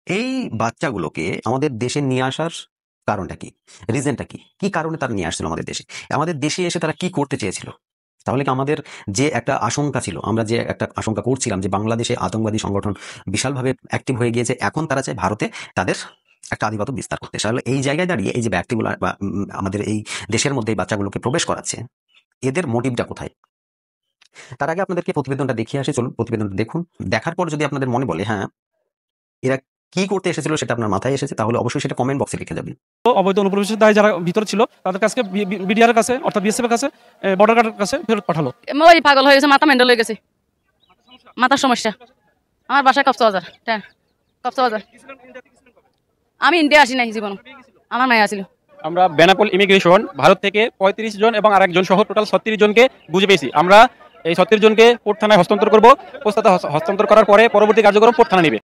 এই বাচ্চাগুলোকে আমাদের দেশে নিয়ে আসার কারণটা কি, রিজনটা কি, কি কারণে তারা নিয়ে আসছিল আমাদের দেশে? আমাদের দেশে এসে তারা কি করতে চেয়েছিল? তাহলে কি আমাদের যে একটা আশঙ্কা ছিল, আমরা যে একটা আশঙ্কা করছিলাম যে বাংলাদেশে আতঙ্কবাদী সংগঠন বিশালভাবে অ্যাক্টিভ হয়ে গিয়েছে, এখন তারা চায় ভারতে তাদের একটা আধিপত্য বিস্তার করতে। তাহলে এই জায়গায় দাঁড়িয়ে এই যে ব্যক্তিগুলো বা আমাদের এই দেশের মধ্যে এই বাচ্চাগুলোকে প্রবেশ করাচ্ছে, এদের মোটিভটা কোথায়? তার আগে আপনাদেরকে প্রতিবেদনটা দেখিয়ে আসি, চলুন প্রতিবেদনটা দেখুন। দেখার পর যদি আপনাদের মনে বলে হ্যাঁ এরা কি করতে এসেছিল সেটা আপনার মাথায় এসেছে, তাহলে অবশ্যই সেটা কমেন্ট বক্সে লিখে যাবেন। অবৈধ অনুপ্রবেশের দায়ে যারা ভিতরে ছিল তাদের কাছে বিডিআর এর কাছে অর্থাৎ বিএসএফ এর কাছে বর্ডার গার্ডের কাছে ফেরত পাঠালো। ওই পাগল হয়ে গেছে, মাথা মেন্টাল হয়ে গেছে, মাথার সমস্যা। আমার বাসায় কক্সবাজার, হ্যাঁ কক্সবাজার। আমি ইন্ডিয়া আসি নাই জীবন, আমার মায়ে আসিল। আমরা বেনাপোল ইমিগ্রেশন ভারত থেকে 35 জন এবং আরেকজন সহ টোটাল 36 জনকে বুঝে পেয়েছি। আমরা এই 36 জনকে পোর্ট থানায় হস্তান্তর করব। হস্তান্তর করার পরে পরবর্তী কার্যক্রম পোর্ট থানা নেবে।